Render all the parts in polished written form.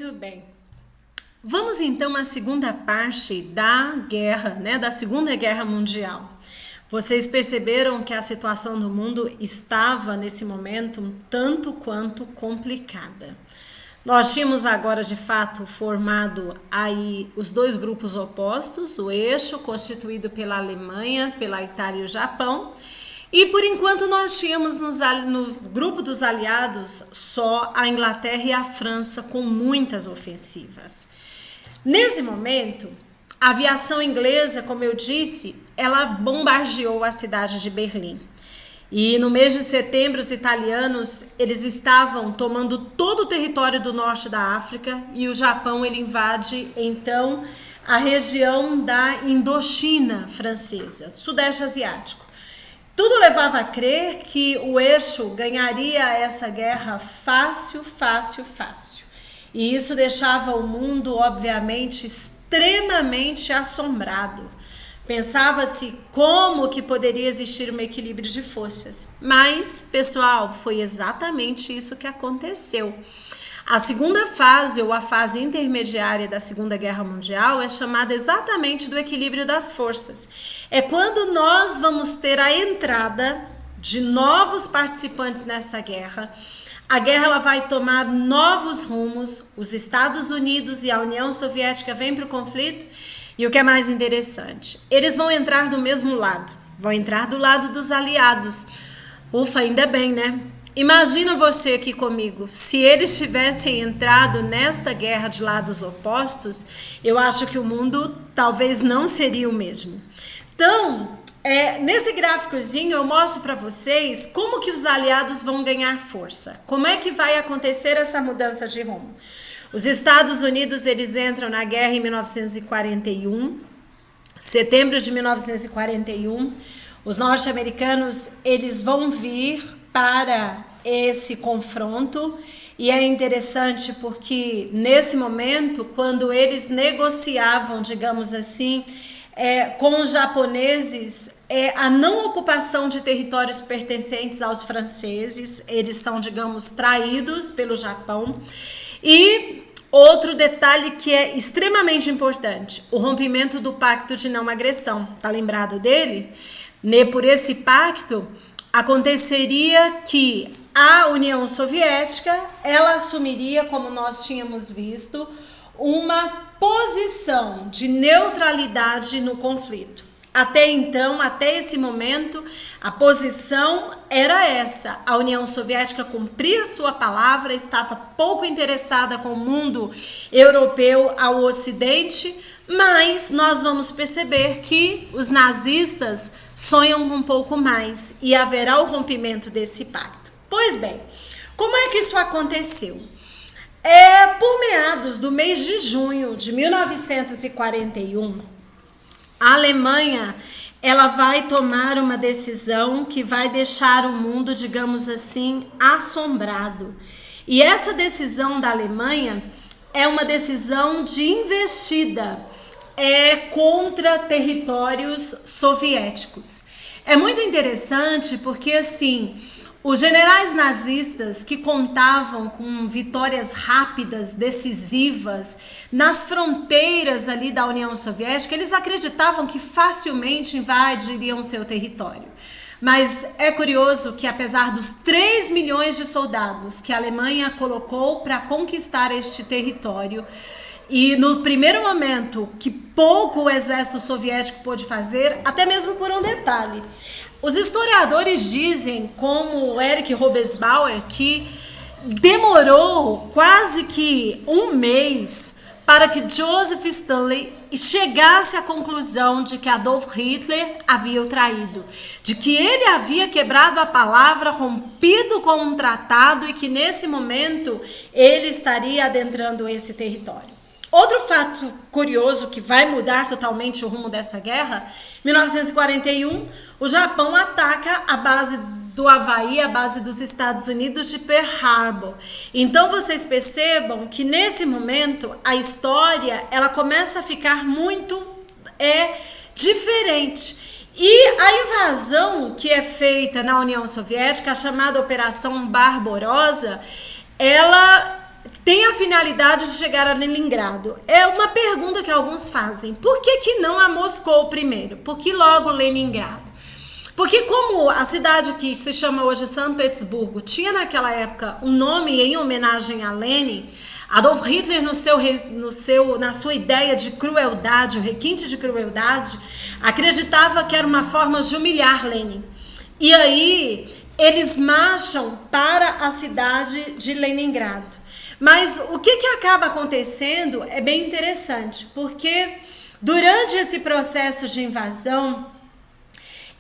Muito bem. Vamos então à segunda parte da guerra, da Segunda Guerra Mundial. Vocês perceberam que a situação do mundo estava, nesse momento, um tanto quanto complicada. Nós tínhamos agora, de fato, formado aí os dois grupos opostos, o eixo constituído pela Alemanha, pela Itália e o Japão, e por enquanto nós tínhamos no grupo dos aliados só a Inglaterra e a França com muitas ofensivas. Nesse momento, a aviação inglesa, como eu disse, ela bombardeou a cidade de Berlim. E no mês de setembro, os italianos, eles estavam tomando todo o território do norte da África e o Japão, ele invade, então, a região da Indochina francesa, sudeste asiático. Tudo levava a crer que o eixo ganharia essa guerra fácil. E isso deixava o mundo, obviamente, extremamente assombrado. Pensava-se como que poderia existir um equilíbrio de forças. Mas, pessoal, foi exatamente isso que aconteceu. A segunda fase, ou a fase intermediária da Segunda Guerra Mundial, é chamada exatamente do equilíbrio das forças. É quando nós vamos ter a entrada de novos participantes nessa guerra. A guerra ela vai tomar novos rumos, os Estados Unidos e a União Soviética vêm para o conflito, e o que é mais interessante, eles vão entrar do mesmo lado, vão entrar do lado dos aliados. Ufa, ainda bem, né? Imagina você aqui comigo, se eles tivessem entrado nesta guerra de lados opostos, eu acho que o mundo talvez não seria o mesmo. Então, nesse gráficozinho eu mostro para vocês como que os aliados vão ganhar força, como é que vai acontecer essa mudança de rumo. Os Estados Unidos, eles entram na guerra em 1941, setembro de 1941, os norte-americanos, eles vão vir para esse confronto, e é interessante porque nesse momento, quando eles negociavam, digamos assim, com os japoneses, a não ocupação de territórios pertencentes aos franceses, eles são, digamos, traídos pelo Japão. E outro detalhe que é extremamente importante, o rompimento do pacto de não agressão, tá lembrado dele? Por esse pacto, aconteceria que a União Soviética, ela assumiria, como nós tínhamos visto, uma posição de neutralidade no conflito. Até então, até esse momento, a posição era essa. A União Soviética cumpria sua palavra, estava pouco interessada com o mundo europeu ao ocidente, mas nós vamos perceber que os nazistas sonham um pouco mais e haverá o rompimento desse pacto. Pois bem, como é que isso aconteceu? Por meados do mês de junho de 1941, a Alemanha ela vai tomar uma decisão que vai deixar o mundo, digamos assim, assombrado. E essa decisão da Alemanha é uma decisão de investida contra territórios soviéticos. É muito interessante porque, assim, os generais nazistas que contavam com vitórias rápidas, decisivas, nas fronteiras ali da União Soviética, eles acreditavam que facilmente invadiriam seu território. Mas é curioso que, apesar dos 3 milhões de soldados que a Alemanha colocou para conquistar este território, e no primeiro momento que pouco o exército soviético pôde fazer, até mesmo por um detalhe, os historiadores dizem, como Erich Hobsbawm, que demorou quase que um mês para que Joseph Stalin chegasse à conclusão de que Adolf Hitler havia o traído, de que ele havia quebrado a palavra, rompido com um tratado e que nesse momento ele estaria adentrando esse território. Outro fato curioso que vai mudar totalmente o rumo dessa guerra, 1941, o Japão ataca a base do Havaí, a base dos Estados Unidos de Pearl Harbor. Então vocês percebam que nesse momento a história ela começa a ficar muito diferente. E a invasão que é feita na União Soviética, a chamada Operação Barbarossa, ela tem a finalidade de chegar a Leningrado. É uma pergunta que alguns fazem. Por que não a Moscou primeiro? Por que logo Leningrado? Porque como a cidade que se chama hoje São Petersburgo tinha naquela época um nome em homenagem a Lenin, Adolf Hitler na sua ideia de crueldade, o requinte de crueldade, acreditava que era uma forma de humilhar Lenin. E aí eles marcham para a cidade de Leningrado. Mas o que acaba acontecendo é bem interessante, porque durante esse processo de invasão,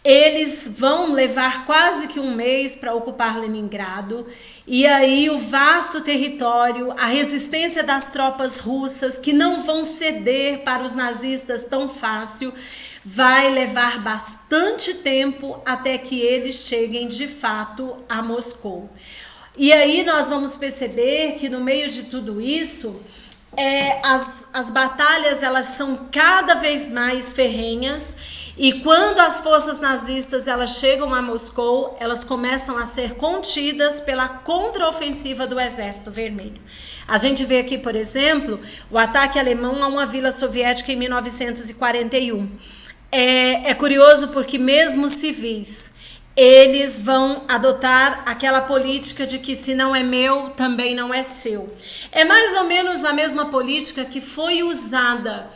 eles vão levar quase que um mês para ocupar Leningrado, e aí o vasto território, a resistência das tropas russas, que não vão ceder para os nazistas tão fácil, vai levar bastante tempo até que eles cheguem de fato a Moscou. E aí nós vamos perceber que no meio de tudo isso, as batalhas elas são cada vez mais ferrenhas, e quando as forças nazistas elas chegam a Moscou, elas começam a ser contidas pela contraofensiva do Exército Vermelho. A gente vê aqui, por exemplo, o ataque alemão a uma vila soviética em 1941. É curioso porque mesmo civis, eles vão adotar aquela política de que se não é meu, também não é seu. É mais ou menos a mesma política que foi usada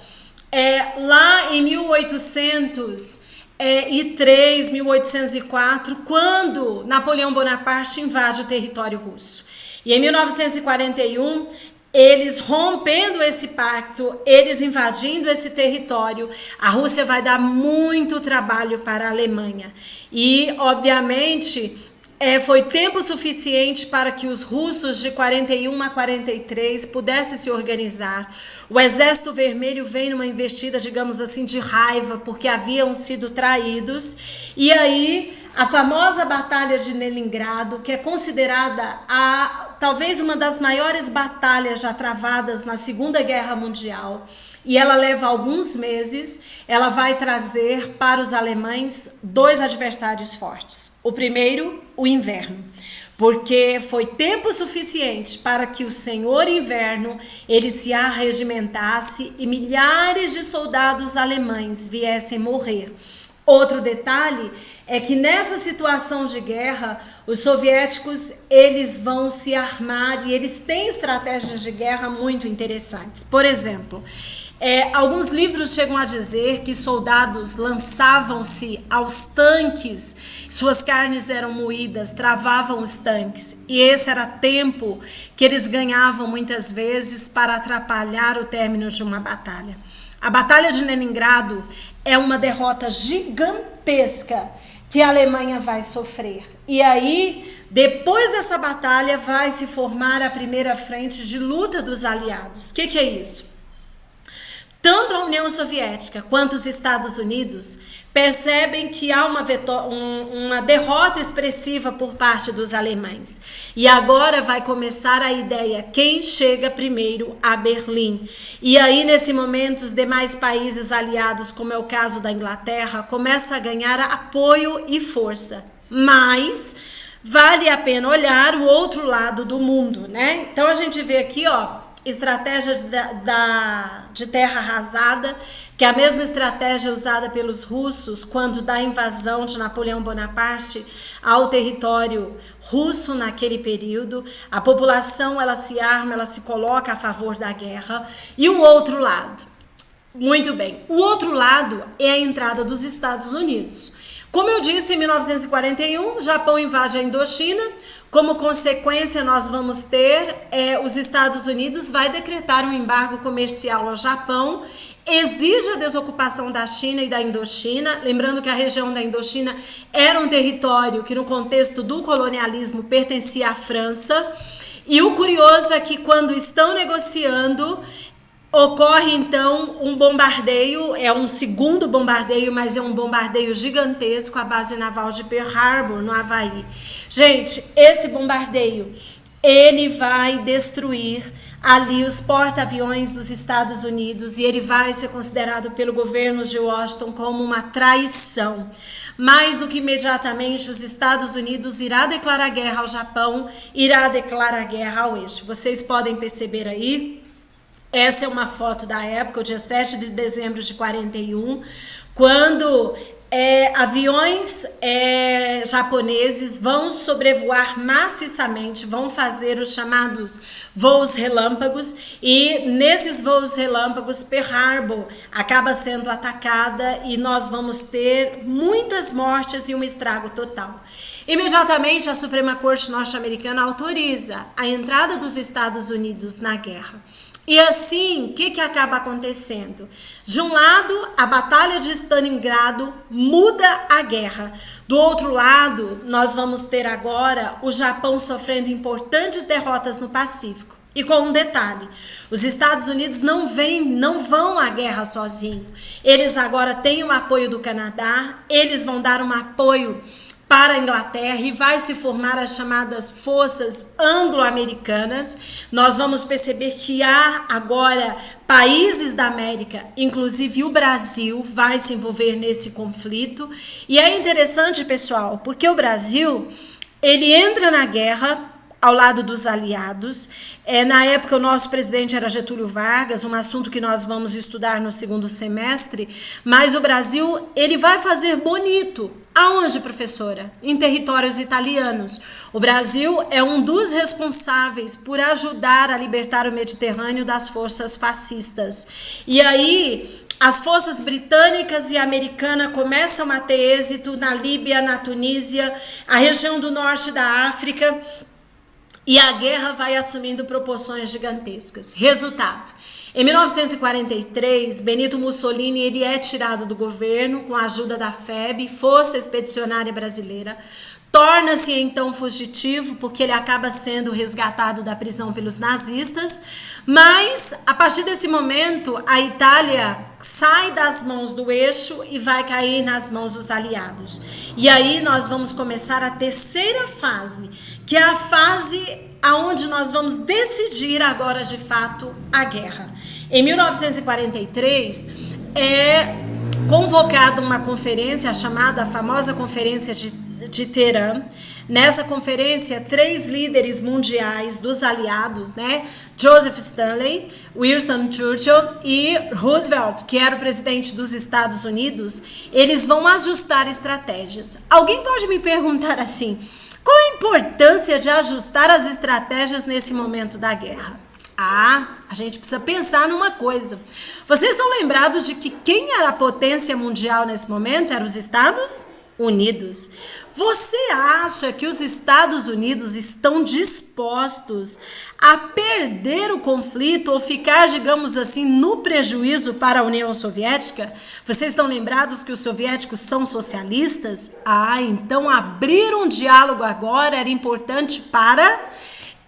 lá em 1803, 1804, quando Napoleão Bonaparte invade o território russo. E em 1941, eles rompendo esse pacto, eles invadindo esse território, a Rússia vai dar muito trabalho para a Alemanha. E, obviamente, foi tempo suficiente para que os russos de 41 a 43 pudessem se organizar. O Exército Vermelho vem numa investida, digamos assim, de raiva, porque haviam sido traídos. E aí, a famosa Batalha de Leningrado, que é considerada talvez uma das maiores batalhas já travadas na Segunda Guerra Mundial, e ela leva alguns meses, ela vai trazer para os alemães dois adversários fortes. O primeiro, o inverno, porque foi tempo suficiente para que o Senhor Inverno ele se arregimentasse e milhares de soldados alemães viessem morrer. Outro detalhe é que nessa situação de guerra, os soviéticos eles vão se armar e eles têm estratégias de guerra muito interessantes. Por exemplo, alguns livros chegam a dizer que soldados lançavam-se aos tanques, suas carnes eram moídas, travavam os tanques, e esse era tempo que eles ganhavam muitas vezes para atrapalhar o término de uma batalha. A Batalha de Leningrado é uma derrota gigantesca que a Alemanha vai sofrer. E aí, depois dessa batalha, vai se formar a primeira frente de luta dos aliados. O que é isso? Tanto a União Soviética quanto os Estados Unidos percebem que há uma derrota expressiva por parte dos alemães. E agora vai começar a ideia, quem chega primeiro a Berlim. E aí, nesse momento, os demais países aliados, como é o caso da Inglaterra, começam a ganhar apoio e força. Mas vale a pena olhar o outro lado do mundo, né? Então, a gente vê aqui, estratégias de terra arrasada, que é a mesma estratégia usada pelos russos quando da invasão de Napoleão Bonaparte ao território russo naquele período. A população ela se arma, ela se coloca a favor da guerra. E o outro lado, muito bem, o outro lado é a entrada dos Estados Unidos. Como eu disse, em 1941, o Japão invade a Indochina. Como consequência, nós vamos ter os Estados Unidos vai decretar um embargo comercial ao Japão, exige a desocupação da China e da Indochina, lembrando que a região da Indochina era um território que no contexto do colonialismo pertencia à França. E o curioso é que quando estão negociando, ocorre então um bombardeio, é um segundo bombardeio, mas é um bombardeio gigantesco à base naval de Pearl Harbor, no Havaí. Gente, esse bombardeio, ele vai destruir ali os porta-aviões dos Estados Unidos, e ele vai ser considerado pelo governo de Washington como uma traição. Mais do que imediatamente, os Estados Unidos irá declarar guerra ao Japão, irá declarar guerra ao eixo. Vocês podem perceber aí, essa é uma foto da época, o dia 7 de dezembro de 41, quando aviões japoneses vão sobrevoar maciçamente, vão fazer os chamados voos relâmpagos, e nesses voos relâmpagos Pearl Harbor acaba sendo atacada e nós vamos ter muitas mortes e um estrago total. Imediatamente a Suprema Corte norte-americana autoriza a entrada dos Estados Unidos na guerra. E assim, o que acaba acontecendo? De um lado, a Batalha de Stalingrado muda a guerra. Do outro lado, nós vamos ter agora o Japão sofrendo importantes derrotas no Pacífico. E com um detalhe, os Estados Unidos não vão à guerra sozinhos. Eles agora têm o apoio do Canadá, eles vão dar um apoio para a Inglaterra e vai se formar as chamadas forças anglo-americanas. Nós vamos perceber que há agora países da América, inclusive o Brasil, vai se envolver nesse conflito. E é interessante, pessoal, porque o Brasil, ele entra na guerra ao lado dos aliados. Na época, o nosso presidente era Getúlio Vargas, um assunto que nós vamos estudar no segundo semestre, mas o Brasil, ele vai fazer bonito. Aonde, professora? Em territórios italianos. O Brasil é um dos responsáveis por ajudar a libertar o Mediterrâneo das forças fascistas. E aí, as forças britânicas e americanas começam a ter êxito na Líbia, na Tunísia, a região do norte da África, e a guerra vai assumindo proporções gigantescas. Resultado: em 1943, Benito Mussolini ele é tirado do governo com a ajuda da FEB, Força Expedicionária Brasileira. Torna-se então fugitivo porque ele acaba sendo resgatado da prisão pelos nazistas. Mas, a partir desse momento, a Itália sai das mãos do eixo e vai cair nas mãos dos aliados. E aí nós vamos começar a terceira fase, que é a fase aonde nós vamos decidir agora de fato a guerra. Em 1943 é convocada uma conferência, a chamada famosa Conferência de Teherã. Nessa conferência, 3 líderes mundiais dos aliados, Joseph Stalin, Winston Churchill e Roosevelt, que era o presidente dos Estados Unidos, eles vão ajustar estratégias. Alguém pode me perguntar assim: qual a importância de ajustar as estratégias nesse momento da guerra? A gente precisa pensar numa coisa. Vocês estão lembrados de que quem era a potência mundial nesse momento eram os Estados Unidos? Você acha que os Estados Unidos estão dispostos a perder o conflito ou ficar, digamos assim, no prejuízo para a União Soviética? Vocês estão lembrados que os soviéticos são socialistas? Então abrir um diálogo agora era importante para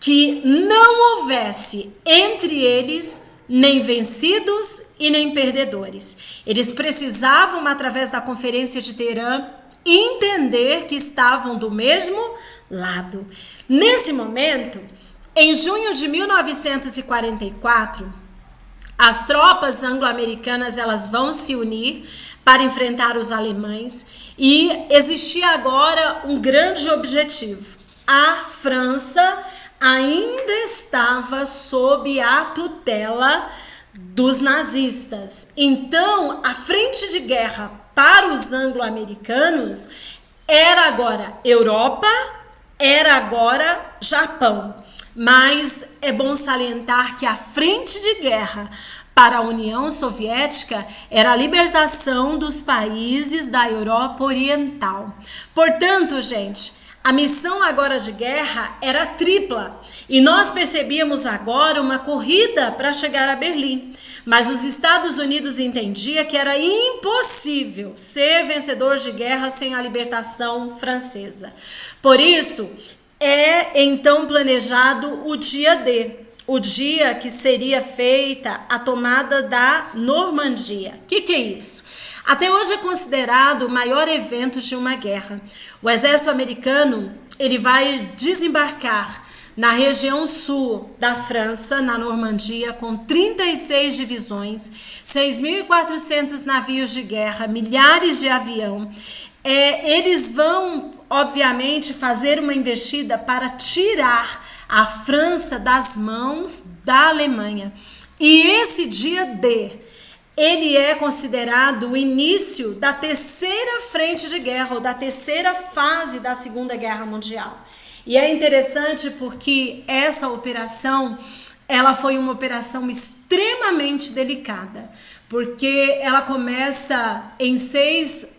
que não houvesse entre eles nem vencidos e nem perdedores. Eles precisavam, através da Conferência de Teherã, entender que estavam do mesmo lado. Nesse momento, em junho de 1944, as tropas anglo-americanas elas vão se unir para enfrentar os alemães e existia agora um grande objetivo. A França ainda estava sob a tutela dos nazistas. Então, a frente de guerra para os anglo-americanos era agora Europa, era agora Japão. Mas é bom salientar que a frente de guerra para a União Soviética era a libertação dos países da Europa Oriental. Portanto, gente, a missão agora de guerra era tripla. E nós percebíamos agora uma corrida para chegar a Berlim. Mas os Estados Unidos entendiam que era impossível ser vencedor de guerra sem a libertação francesa. Por isso, é então planejado o dia D, o dia que seria feita a tomada da Normandia. O que é isso? Até hoje é considerado o maior evento de uma guerra. O exército americano ele vai desembarcar na região sul da França, na Normandia, com 36 divisões, 6.400 navios de guerra, milhares de aviões. Eles vão, obviamente, fazer uma investida para tirar a França das mãos da Alemanha. E esse dia D, ele é considerado o início da terceira frente de guerra, ou da terceira fase da Segunda Guerra Mundial. E é interessante porque essa operação, ela foi uma operação extremamente delicada, porque ela começa em 6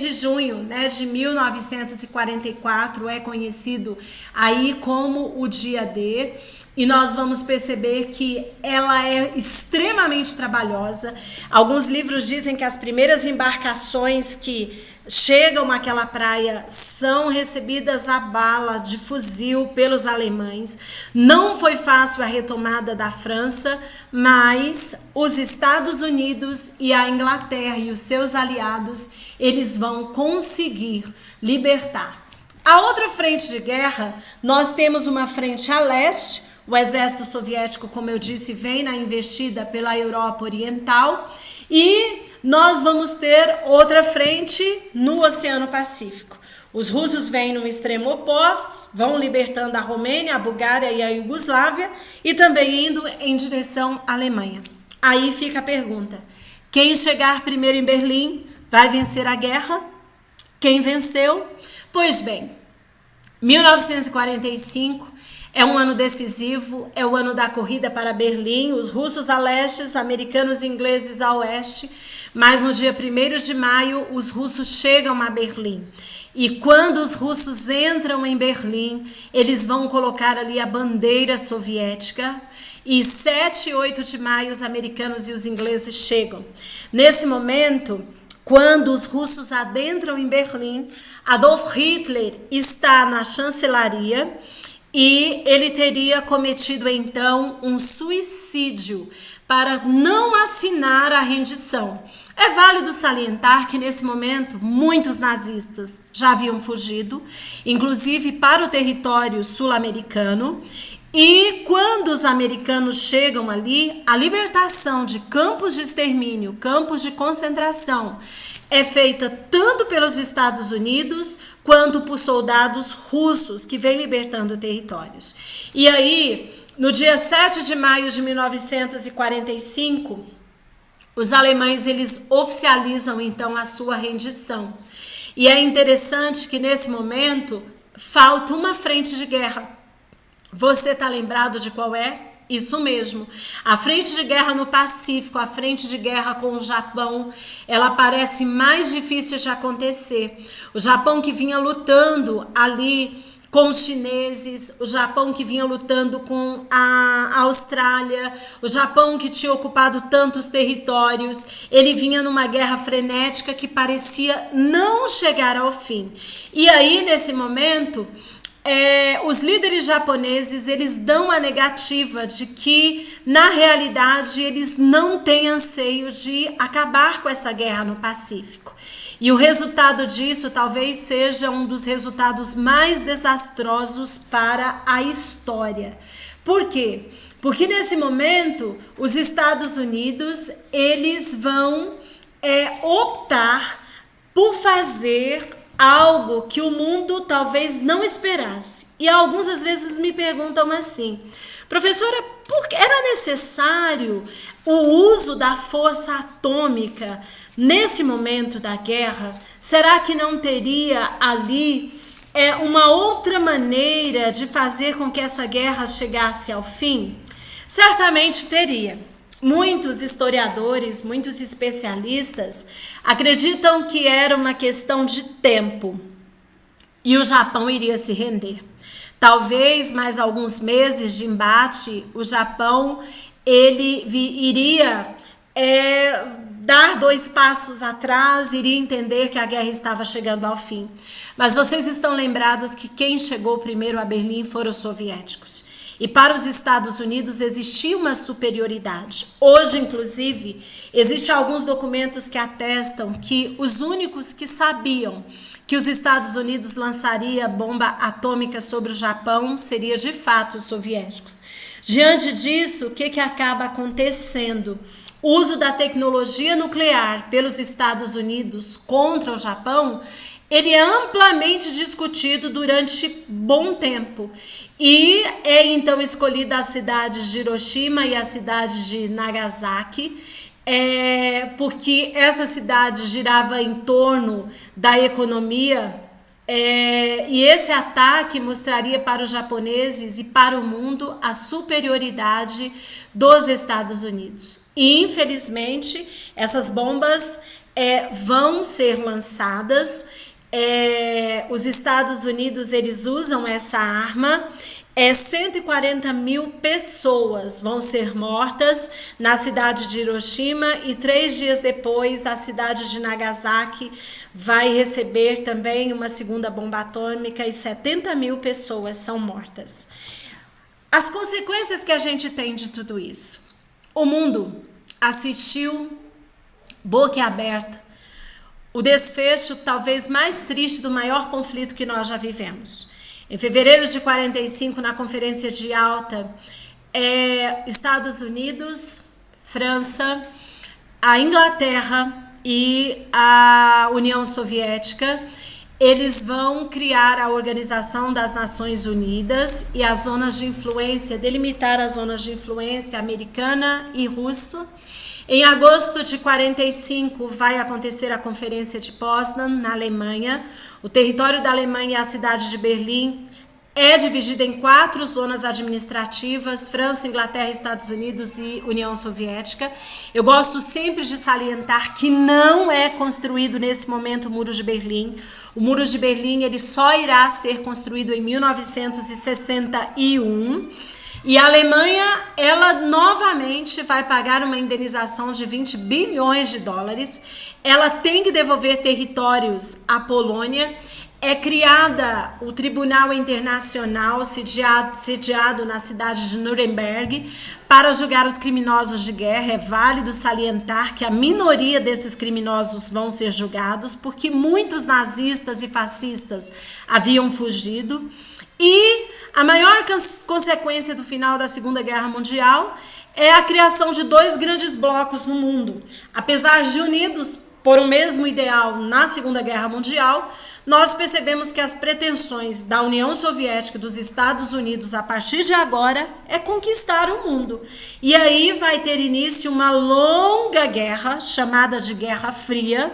de junho, né, de 1944, é conhecido aí como o dia D, e nós vamos perceber que ela é extremamente trabalhosa. Alguns livros dizem que as primeiras embarcações que chegam àquela praia são recebidas a bala de fuzil pelos alemães. Não foi fácil a retomada da França, mas os Estados Unidos e a Inglaterra e os seus aliados, eles vão conseguir libertar. A outra frente de guerra, nós temos uma frente a leste. O exército soviético, como eu disse, vem na investida pela Europa Oriental, e nós vamos ter outra frente no Oceano Pacífico. Os russos vêm no extremo oposto, vão libertando a Romênia, a Bulgária e a Iugoslávia, e também indo em direção à Alemanha. Aí fica a pergunta: quem chegar primeiro em Berlim vai vencer a guerra? Quem venceu? Pois bem, 1945 é um ano decisivo, é o ano da corrida para Berlim, os russos a leste, os americanos e ingleses a oeste, mas no dia 1º de maio os russos chegam a Berlim. E quando os russos entram em Berlim, eles vão colocar ali a bandeira soviética, e 7 e 8 de maio os americanos e os ingleses chegam. Nesse momento, quando os russos adentram em Berlim, Adolf Hitler está na chancelaria, e ele teria cometido então um suicídio para não assinar a rendição. É válido salientar que nesse momento muitos nazistas já haviam fugido, inclusive para o território sul-americano, e quando os americanos chegam ali, a libertação de campos de extermínio, campos de concentração, é feita tanto pelos Estados Unidos quanto por soldados russos que vêm libertando territórios. E aí, no dia 7 de maio de 1945, os alemães eles oficializam então a sua rendição. E é interessante que nesse momento falta uma frente de guerra. Você está lembrado de qual é? Isso mesmo, a frente de guerra no Pacífico, a frente de guerra com o Japão, ela parece mais difícil de acontecer. O Japão que vinha lutando ali com os chineses, o Japão que vinha lutando com a Austrália, o Japão que tinha ocupado tantos territórios, ele vinha numa guerra frenética que parecia não chegar ao fim. E aí, nesse momento, os líderes japoneses, eles dão a negativa de que, na realidade, eles não têm anseio de acabar com essa guerra no Pacífico. E o resultado disso talvez seja um dos resultados mais desastrosos para a história. Por quê? Porque nesse momento, os Estados Unidos, eles vão optar por fazer algo que o mundo talvez não esperasse. E alguns às vezes me perguntam assim: professora, por que era necessário o uso da força atômica nesse momento da guerra? Será que não teria ali uma outra maneira de fazer com que essa guerra chegasse ao fim? Certamente teria. Muitos historiadores, muitos especialistas acreditam que era uma questão de tempo e o Japão iria se render. Talvez mais alguns meses de embate, o Japão ele iria dar 2 passos atrás, iria entender que a guerra estava chegando ao fim. Mas vocês estão lembrados que quem chegou primeiro a Berlim foram os soviéticos. E para os Estados Unidos existia uma superioridade. Hoje, inclusive, existem alguns documentos que atestam que os únicos que sabiam que os Estados Unidos lançaria bomba atômica sobre o Japão seria de fato os soviéticos. Diante disso, o que acaba acontecendo? O uso da tecnologia nuclear pelos Estados Unidos contra o Japão, ele é amplamente discutido durante bom tempo. E é então escolhida as cidades de Hiroshima e a cidade de Nagasaki, porque essa cidade girava em torno da economia, e esse ataque mostraria para os japoneses e para o mundo a superioridade dos Estados Unidos. E infelizmente essas bombas vão ser lançadas. Os Estados Unidos, eles usam essa arma. 140 mil pessoas vão ser mortas na cidade de Hiroshima e 3 dias depois a cidade de Nagasaki vai receber também uma segunda bomba atômica e 70 mil pessoas são mortas. As consequências que a gente tem de tudo isso. O mundo assistiu boquiaberto o desfecho talvez mais triste do maior conflito que nós já vivemos. Em fevereiro de 45, na Conferência de Yalta, Estados Unidos, França, a Inglaterra e a União Soviética, eles vão criar a Organização das Nações Unidas e as zonas de influência, delimitar as zonas de influência americana e russa. Em agosto de 45 vai acontecer a Conferência de Potsdam, na Alemanha. O território da Alemanha e a cidade de Berlim é dividida em 4 zonas administrativas: França, Inglaterra, Estados Unidos e União Soviética. Eu gosto sempre de salientar que não é construído nesse momento o Muro de Berlim. O Muro de Berlim ele só irá ser construído em 1961. E a Alemanha, ela novamente vai pagar uma indenização de 20 bilhões de dólares. Ela tem que devolver territórios à Polônia. É criada o Tribunal Internacional sediado na cidade de Nuremberg para julgar os criminosos de guerra. É válido salientar que a minoria desses criminosos vão ser julgados porque muitos nazistas e fascistas haviam fugido. E a maior consequência do final da Segunda Guerra Mundial é a criação de 2 grandes blocos no mundo. Apesar de unidos por um mesmo ideal na Segunda Guerra Mundial, nós percebemos que as pretensões da União Soviética e dos Estados Unidos a partir de agora é conquistar o mundo. E aí vai ter início uma longa guerra, chamada de Guerra Fria,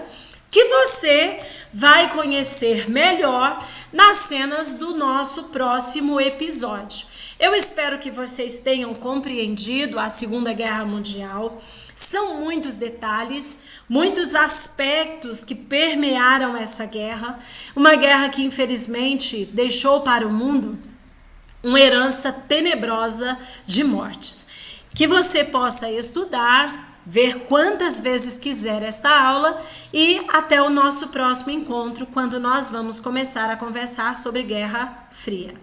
que você vai conhecer melhor nas cenas do nosso próximo episódio. Eu espero que vocês tenham compreendido a Segunda Guerra Mundial. São muitos detalhes, muitos aspectos que permearam essa guerra. Uma guerra que, infelizmente, deixou para o mundo uma herança tenebrosa de mortes. Que você possa estudar, ver quantas vezes quiser esta aula e até o nosso próximo encontro, quando nós vamos começar a conversar sobre Guerra Fria.